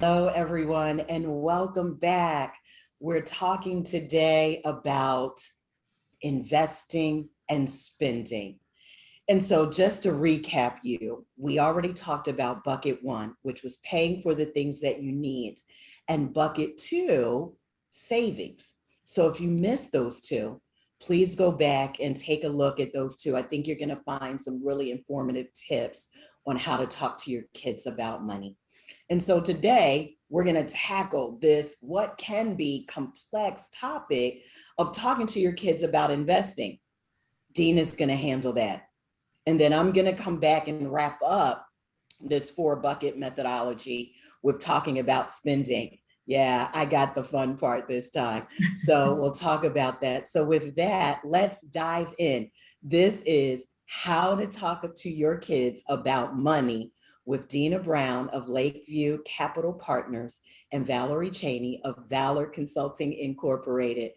Hello, everyone, and welcome back. We're talking today about investing and spending. And so just to recap we already talked about bucket one, which was paying for the things that you need, and bucket two, savings. So if you missed those two, please go back and take a look at those two. I think you're going to find some really informative tips on how to talk to your kids about money. And so today we're going to tackle this, what can be complex topic of talking to your kids about investing. Dean is going to handle that. And then I'm going to come back and wrap up this 4-bucket methodology with talking about spending. Yeah, I got the fun part this time. So we'll talk about that. So with that, let's dive in. This is how to talk to your kids about money with Deanna.Brown of Lakeview Capital Partners and Valerie Chaney of Valor Consulting Incorporated.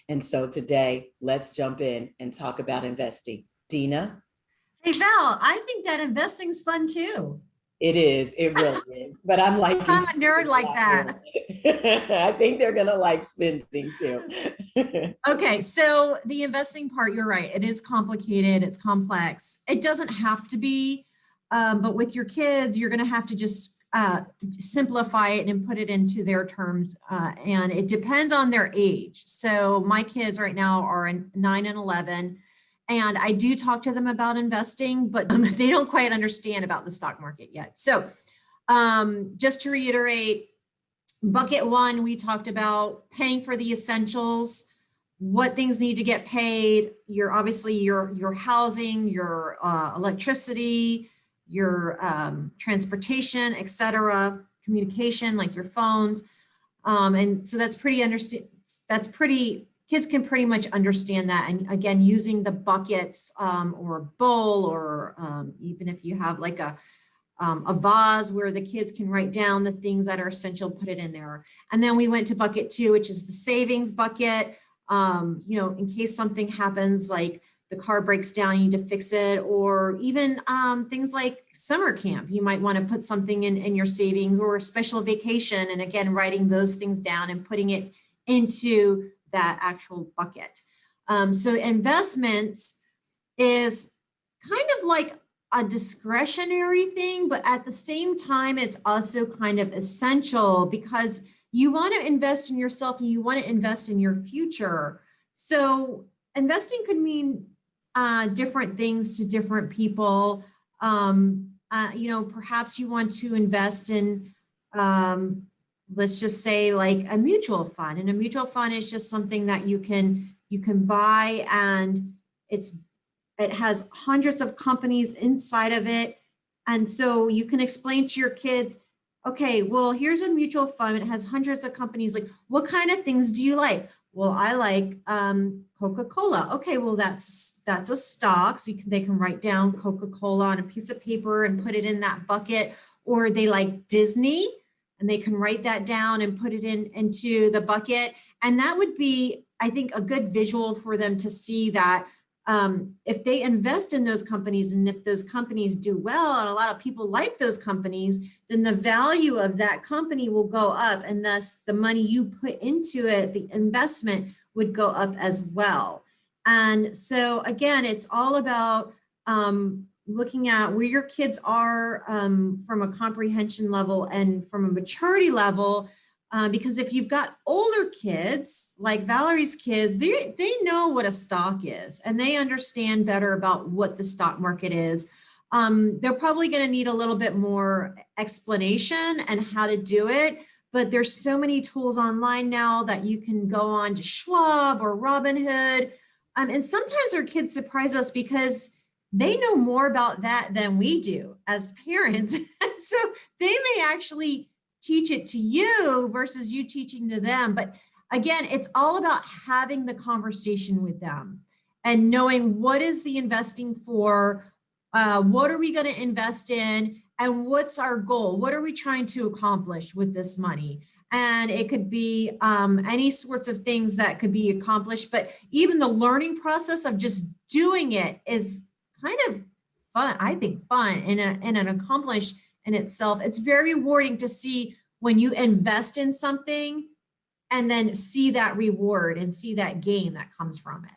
And so today, let's jump in and talk about investing. Deanna? Hey, Val, I think that investing's fun too. It is, it really is. But I'm like, I'm a nerd like that. I think they're gonna like spending too. Okay, so the investing part, you're right. It is complicated, it's complex. It doesn't have to be, but with your kids, you're gonna have to just simplify it and put it into their terms. And it depends on their age. So my kids right now are 9 and 11. And I do talk to them about investing, but they don't quite understand about the stock market yet. So just to reiterate, bucket one, we talked about paying for the essentials, what things need to get paid. Obviously your housing, your electricity, your transportation, etc., communication, like your phones. And so kids can pretty much understand that. And again, using the buckets or a bowl, or even if you have like a vase where the kids can write down the things that are essential, put it in there. And then we went to bucket two, which is the savings bucket. In case something happens, like the car breaks down, you need to fix it, or even things like summer camp. You might want to put something in your savings, or a special vacation. And again, writing those things down and putting it into that actual bucket. So investments is kind of like a discretionary thing, but at the same time, it's also kind of essential because you want to invest in yourself and you want to invest in your future. So investing could mean different things to different people. Perhaps you want to invest in let's just say like a mutual fund, and a mutual fund is just something that you can buy, and it has hundreds of companies inside of it. And so you can explain to your kids, okay, well, here's a mutual fund. It has hundreds of companies. Like, what kind of things do you like? Well, I like Coca-Cola. Okay, well, that's a stock. So they can write down Coca-Cola on a piece of paper and put it in that bucket. Or they like Disney, and they can write that down and put it into the bucket. And that would be, I think, a good visual for them to see that if they invest in those companies, and if those companies do well, and a lot of people like those companies, then the value of that company will go up, and thus the money you put into it, the investment, would go up as well. And so again, it's all about looking at where your kids are from a comprehension level and from a maturity level, because if you've got older kids, like Valerie's kids, they know what a stock is, and they understand better about what the stock market is. They're probably going to need a little bit more explanation and how to do it, but there's so many tools online now that you can go on to Schwab or Robinhood. And sometimes our kids surprise us because they know more about that than we do as parents. So they may actually teach it to you versus you teaching to them. But again, it's all about having the conversation with them and knowing what is the investing for, what are we going to invest in, and what's our goal? What are we trying to accomplish with this money? And it could be any sorts of things that could be accomplished, but even the learning process of just doing it is kind of fun, I think, fun and an accomplish in itself. It's very rewarding to see when you invest in something and then see that reward and see that gain that comes from it.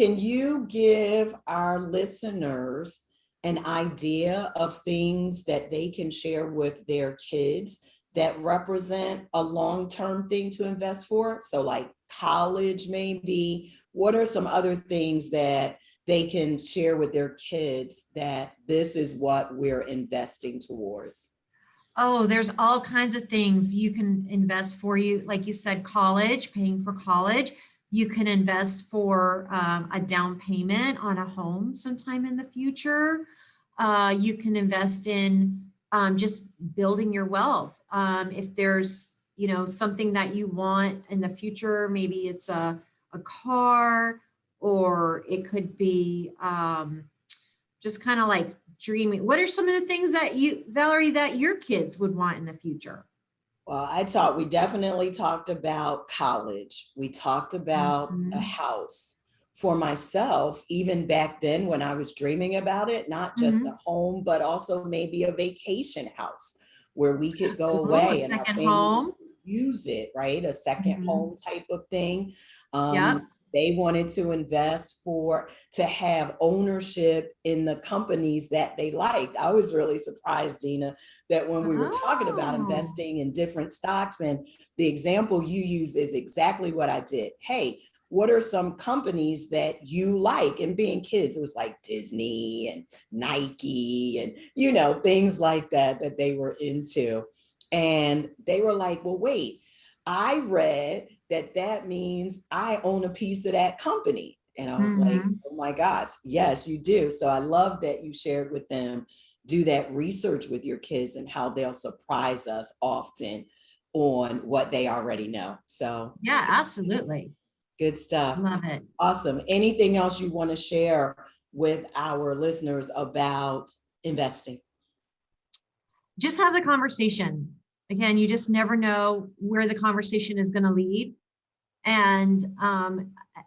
Can you give our listeners an idea of things that they can share with their kids that represent a long-term thing to invest for? So like college, maybe. What are some other things that they can share with their kids that this is what we're investing towards? Oh, there's all kinds of things you can invest for. You, like you said, college, paying for college. You can invest for a down payment on a home sometime in the future. You can invest in just building your wealth. If there's, something that you want in the future, maybe it's a car, or it could be just kind of like dreaming. What are some of the things that you, Valerie, that your kids would want in the future? Well, we definitely talked about college. We talked about a Mhm. house. For myself, even back then when I was dreaming about it, not just a Mhm. home, but also maybe a vacation house where we could go Cool, a away and our second family home. could use it, right? A second Mhm. home type of thing. Yep. They wanted to invest to have ownership in the companies that they liked. I was really surprised, Dina, that when we were talking about Oh. investing in different stocks, and the example you use is exactly what I did. Hey, what are some companies that you like? And being kids, it was like Disney and Nike and, things like that they were into. And they were like, well, wait, I read that means I own a piece of that company. And I was like, Mhm. oh my gosh, yes, you do. So I love that you shared with them, do that research with your kids and how they'll surprise us often on what they already know. So Yeah, absolutely. good stuff. Love it. Awesome. Anything else you want to share with our listeners about investing? Just have the conversation. Again, you just never know where the conversation is going to lead. And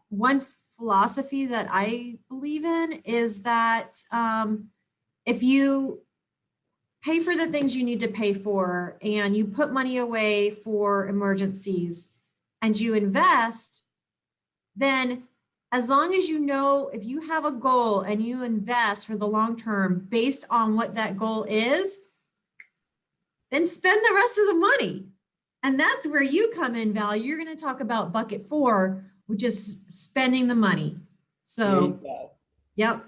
one philosophy that I believe in is that if you pay for the things you need to pay for and you put money away for emergencies and you invest, then as long as you know, if you have a goal and you invest for the long term based on what that goal is, then spend the rest of the money. And that's where you come in, Val. You're going to talk about bucket 4, which is spending the money. There you So, go. yep.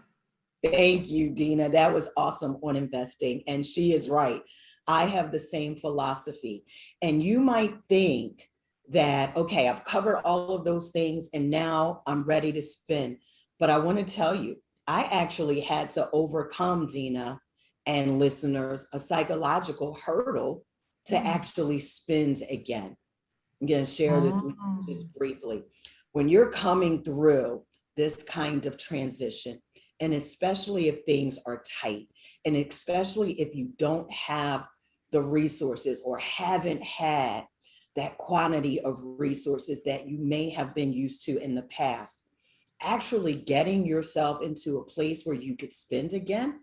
Thank you, Dina. That was awesome on investing. And she is right. I have the same philosophy. And you might think that, okay, I've covered all of those things and now I'm ready to spend. But I want to tell you, I actually had to overcome, Dina and listeners, a psychological hurdle to actually spend again. I'm going to share this with you Oh. just briefly. When you're coming through this kind of transition, and especially if things are tight, and especially if you don't have the resources or haven't had that quantity of resources that you may have been used to in the past, actually getting yourself into a place where you could spend again,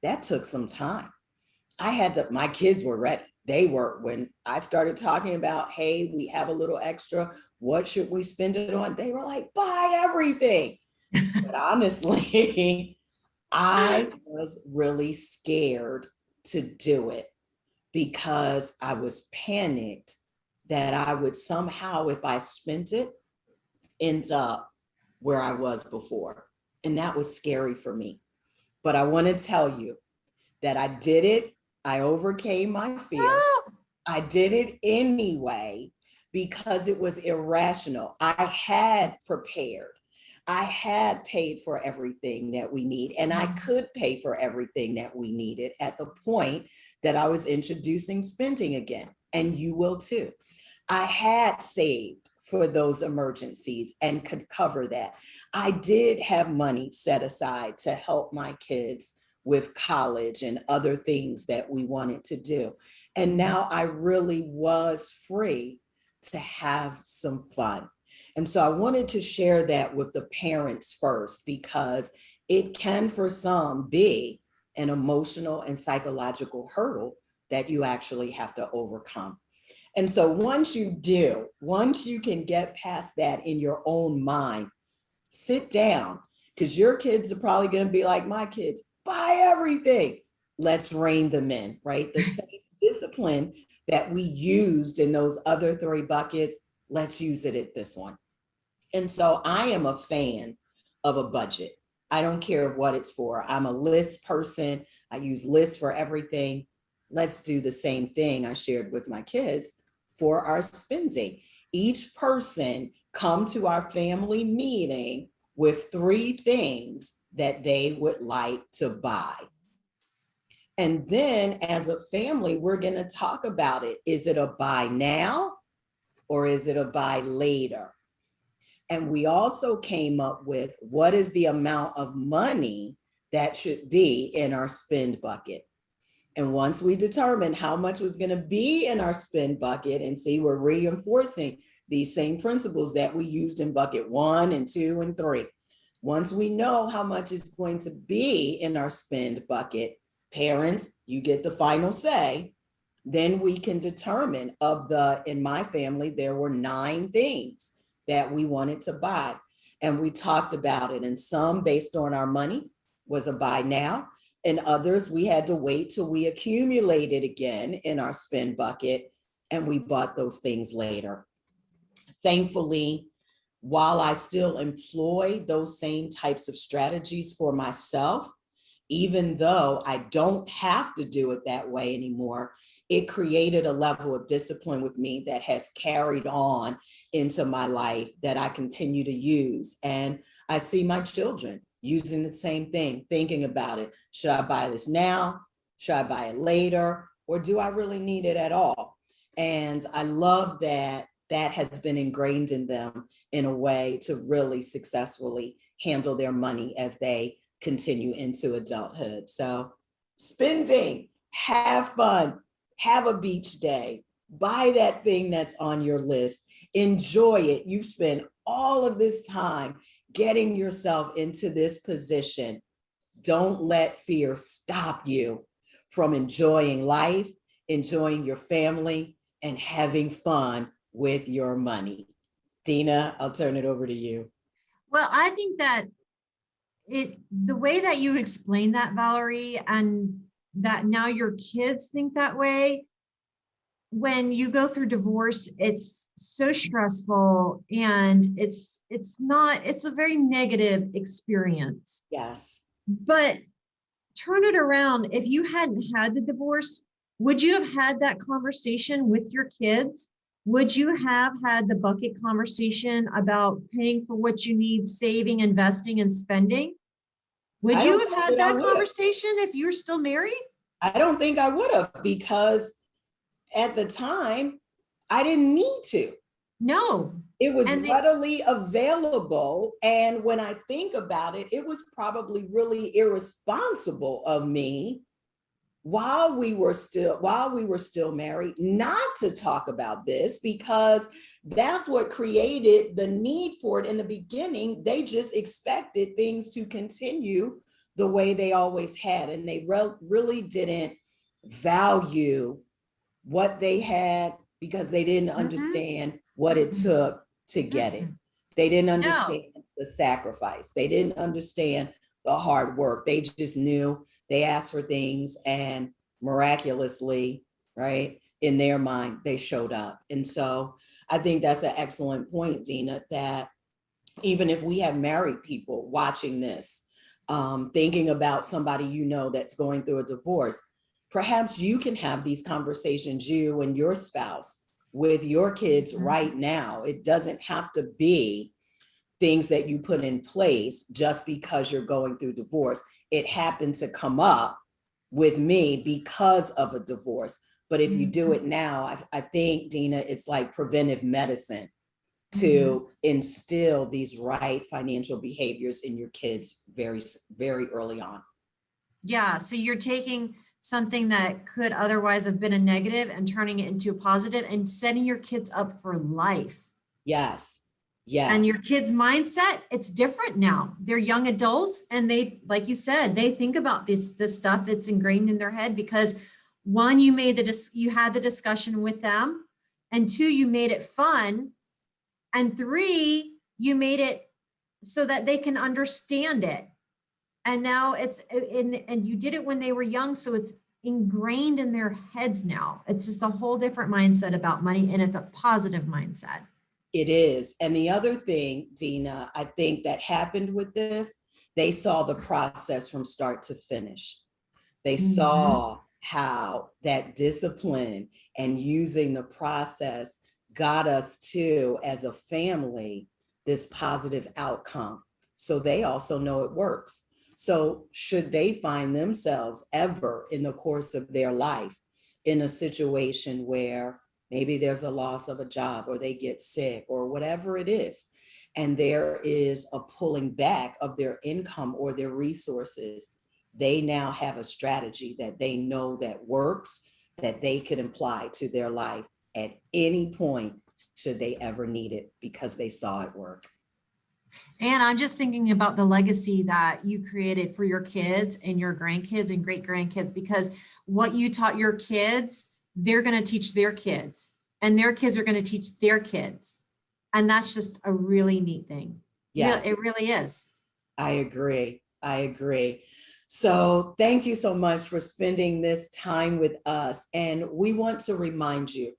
that took some time. My kids were ready. They were, when I started talking about, hey, we have a little extra, what should we spend it on? They were like, buy everything. But honestly, I was really scared to do it because I was panicked that I would somehow, if I spent it, end up where I was before. And that was scary for me. But I want to tell you that I did it. I overcame my fear. I did it anyway because it was irrational. I had prepared. I had paid for everything that we need, and I could pay for everything that we needed at the point that I was introducing spending again. And you will too. I had saved for those emergencies and could cover that. I did have money set aside to help my kids with college and other things that we wanted to do. And now I really was free to have some fun. And so I wanted to share that with the parents first, because it can, for some, be an emotional and psychological hurdle that you actually have to overcome. And so once you do, once you can get past that in your own mind, sit down, because your kids are probably going to be like my kids, buy everything. Let's rein them in, right? The same discipline that we used in those other three buckets, let's use it at this one. And so I am a fan of a budget. I don't care of what it's for. I'm a list person. I use lists for everything. Let's do the same thing I shared with my kids for our spending. Each person come to our family meeting with three things that they would like to buy. And then as a family, we're going to talk about it. Is it a buy now or is it a buy later? And we also came up with what is the amount of money that should be in our spend bucket. And once we determined how much was going to be in our spend bucket, and see, we're reinforcing these same principles that we used in bucket 1 and 2 and 3. Once we know how much is going to be in our spend bucket, parents, you get the final say. Then we can determine in my family, there were 9 things that we wanted to buy. And we talked about it. And some based on our money was a buy now. And others, we had to wait till we accumulated again in our spend bucket, and we bought those things later. Thankfully, while I still employ those same types of strategies for myself, even though I don't have to do it that way anymore, it created a level of discipline with me that has carried on into my life that I continue to use. And I see my children using the same thing, thinking about it. Should I buy this now? Should I buy it later? Or do I really need it at all? And I love that that has been ingrained in them in a way to really successfully handle their money as they continue into adulthood. So spending, have fun, have a beach day, buy that thing that's on your list, enjoy it. You've spent all of this time getting yourself into this position. Don't let fear stop you from enjoying life, enjoying your family, and having fun with your money. Dina, I'll turn it over to you. Well, I think that the way that you explain that, Valerie, and that now your kids think that way, when you go through divorce, it's so stressful and it's a very negative experience. Yes. But turn it around. If you hadn't had the divorce, would you have had that conversation with your kids? Would you have had the bucket conversation about paying for what you need, saving, investing, and spending? Would you have had that conversation if you're still married? I don't think I would have, because at the time, I didn't need to. No. It was readily available. And when I think about it, it was probably really irresponsible of me while we were still married not to talk about this, because that's what created the need for it in the beginning. They just expected things to continue the way they always had, and they really didn't value what they had because they didn't understand what it took to get it. They didn't understand the sacrifice. They didn't understand the hard work. They just knew they asked for things and miraculously, right, in their mind, they showed up. And so I think that's an excellent point, Dina, that even if we have married people watching this, thinking about somebody you know that's going through a divorce, perhaps you can have these conversations, you and your spouse, with your kids right now. It doesn't have to be things that you put in place just because you're going through divorce. It happened to come up with me because of a divorce. But if you do it now, I think, Dina, it's like preventive medicine to instill these right financial behaviors in your kids very, very early on. Yeah, so you're taking something that could otherwise have been a negative and turning it into a positive and setting your kids up for life. Yes. Yes. And your kids' mindset, it's different now. They're young adults, and they, like you said, they think about this stuff. It's ingrained in their head because one, you had the discussion with them, And 2, you made it fun. And 3, you made it so that they can understand it. And now and you did it when they were young, so it's ingrained in their heads now. It's just a whole different mindset about money, and it's a positive mindset. It is. And the other thing, Dina, I think that happened with this, they saw the process from start to finish. They saw how that discipline and using the process got us to, as a family, this positive outcome. So they also know it works. So should they find themselves ever in the course of their life in a situation where maybe there's a loss of a job or they get sick or whatever it is, and there is a pulling back of their income or their resources, they now have a strategy that they know that works, that they could apply to their life at any point should they ever need it because they saw it work. And I'm just thinking about the legacy that you created for your kids and your grandkids and great grandkids, because what you taught your kids, they're going to teach their kids, and their kids are going to teach their kids. And that's just a really neat thing. Yeah, it really is. I agree. I agree. So thank you so much for spending this time with us. And we want to remind you,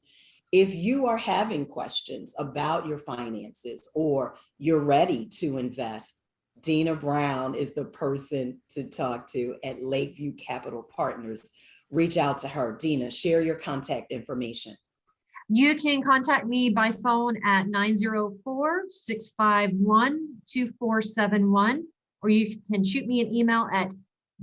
if you are having questions about your finances or you're ready to invest, Deanna.Brown is the person to talk to at Lakeview Capital Partners. Reach out to her. Deanna, share your contact information. You can contact me by phone at 904-651-2471, or you can shoot me an email at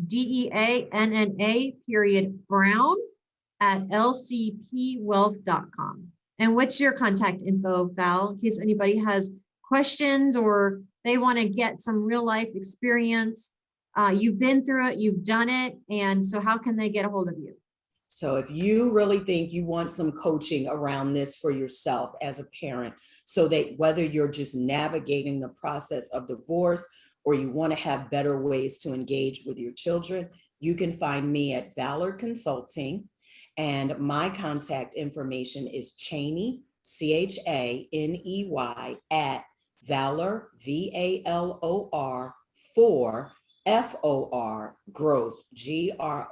DEANNA.Brown@lcpwealth.com. And what's your contact info, Val, in case anybody has questions or they want to get some real life experience? You've been through it, you've done it. And so how can they get a hold of you? So if you really think you want some coaching around this for yourself as a parent, so that whether you're just navigating the process of divorce or you want to have better ways to engage with your children, you can find me at Valor Consulting. And my contact information is Chaney, CHANEY, at Valor, VALOR, 4 FOR, growth, GROWTH.com.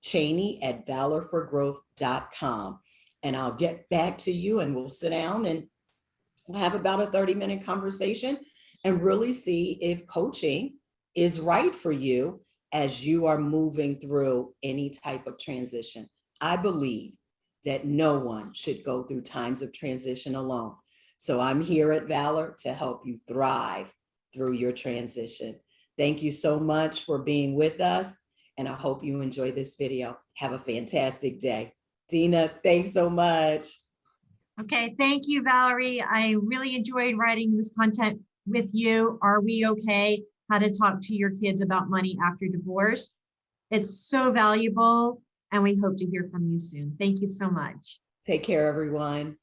Chaney at valorforgrowth.com. And I'll get back to you and we'll sit down and we'll have about a 30-minute conversation and really see if coaching is right for you as you are moving through any type of transition. I believe that no one should go through times of transition alone. So I'm here at Valor to help you thrive through your transition. Thank you so much for being with us, and I hope you enjoy this video. Have a fantastic day. Deanna, thanks so much. Okay, thank you, Valerie. I really enjoyed writing this content with you. Are we okay? How to talk to your kids about money after divorce. It's so valuable, and we hope to hear from you soon. Thank you so much. Take care, everyone.